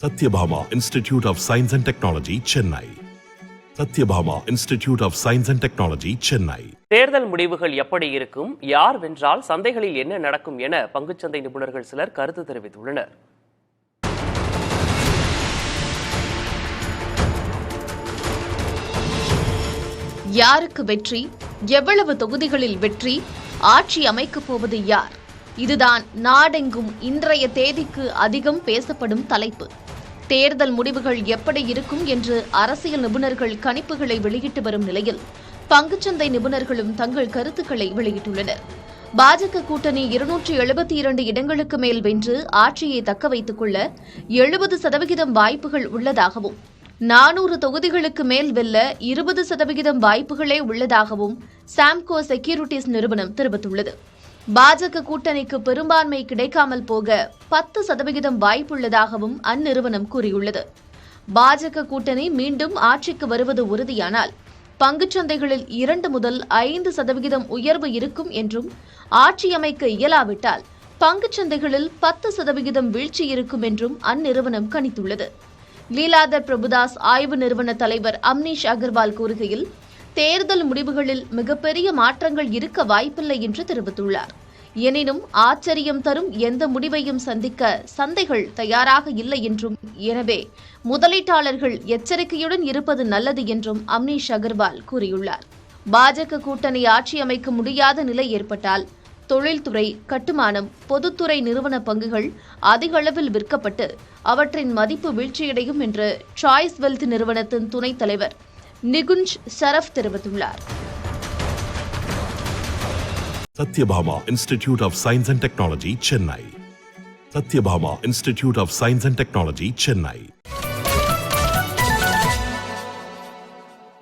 Satyabhama Institute of Science and Technology, Chennai. Satyabhama Institute of Science and Technology, Chennai. தேர்தல் முடிவுகள் எப்படி இருக்கும், யார் வென்றால் சந்தைகளில் என்ன நடக்கும் என பங்குச்சந்தை நிபுணர்கள் சிலர் கருத்து தெரிவித்துள்ளனர். யாருக்கு வெற்றி, எவ்வளவு தொகுதிகளில் வெற்றி, ஆட்சி அமைக்கப் போவது யார்? இதுதான் நாடெங்கும் இன்றைய தேதிக்கு அதிகம் பேசப்படும் தலைப்பு. தேர்தல் முடிவுகள் எப்படி இருக்கும் என்று அரசியல் நிபுணர்கள் கணிப்புகளை வெளியிட்டு வரும் நிலையில் பங்குச்சந்தை நிபுணர்களும் தங்கள் கருத்துக்களை வெளியிட்டுள்ளனர். பாஜக கூட்டணி 272 இடங்களுக்கு மேல் வென்று ஆட்சியை தக்க வைத்துக் கொள்ள 70% வாய்ப்புகள் உள்ளதாகவும் 400 தொகுதிகளுக்கு மேல் வெல்ல 20% வாய்ப்புகளே உள்ளதாகவும் சாம்கோ செக்யூரிட்டிஸ் நிறுவனம் தெரிவித்துள்ளது. பாஜக கூட்டணிக்கு பெரும்பான்மை கிடைக்காமல் போக 10% வாய்ப்புள்ளதாகவும் அந்நிறுவனம் கூறியுள்ளது. பாஜக கூட்டணி மீண்டும் ஆட்சிக்கு வருவது உறுதியானால் பங்குச்சந்தைகளில் 2 முதல் 5% உயர்வு இருக்கும் என்றும், ஆட்சி அமைக்க இயலாவிட்டால் பங்குச்சந்தைகளில் 10% வீழ்ச்சி இருக்கும் என்றும் அந்நிறுவனம் கணித்துள்ளது. லீலாதர் பிரபுதாஸ் ஆய்வு நிறுவன தலைவர் அம்னீஷ் அகர்வால் கூறுகையில், தேர்தல் முடிவுகளில் மிகப்பெரிய மாற்றங்கள் இருக்க வாய்ப்பில்லை என்று தெரிவித்துள்ளார். எனினும் ஆச்சரியம் தரும் எந்த முடிவையும் சந்திக்க சந்தைகள் தயாராக இல்லை என்றும், எனவே முதலீட்டாளர்கள் எச்சரிக்கையுடன் இருப்பது நல்லது என்றும் அம்னீஷ் அகர்வால் கூறியுள்ளார். பாஜக கூட்டணி ஆட்சி அமைக்க முடியாத நிலை ஏற்பட்டால் தொழில்துறை, கட்டுமானம், பொதுத்துறை நிறுவன பங்குகள் அதிக அளவில் விற்கப்பட்டு அவற்றின் மதிப்பு வீழ்ச்சியடையும் என்று சாய்ஸ் வெல்த் நிறுவனத்தின் துணைத் தலைவர் நிகுஞ்ச் சரஃப் தெரிவித்துள்ளார். Satyabhama Institute of Science and Technology, Chennai. Satyabhama Institute of Science and Technology, Chennai.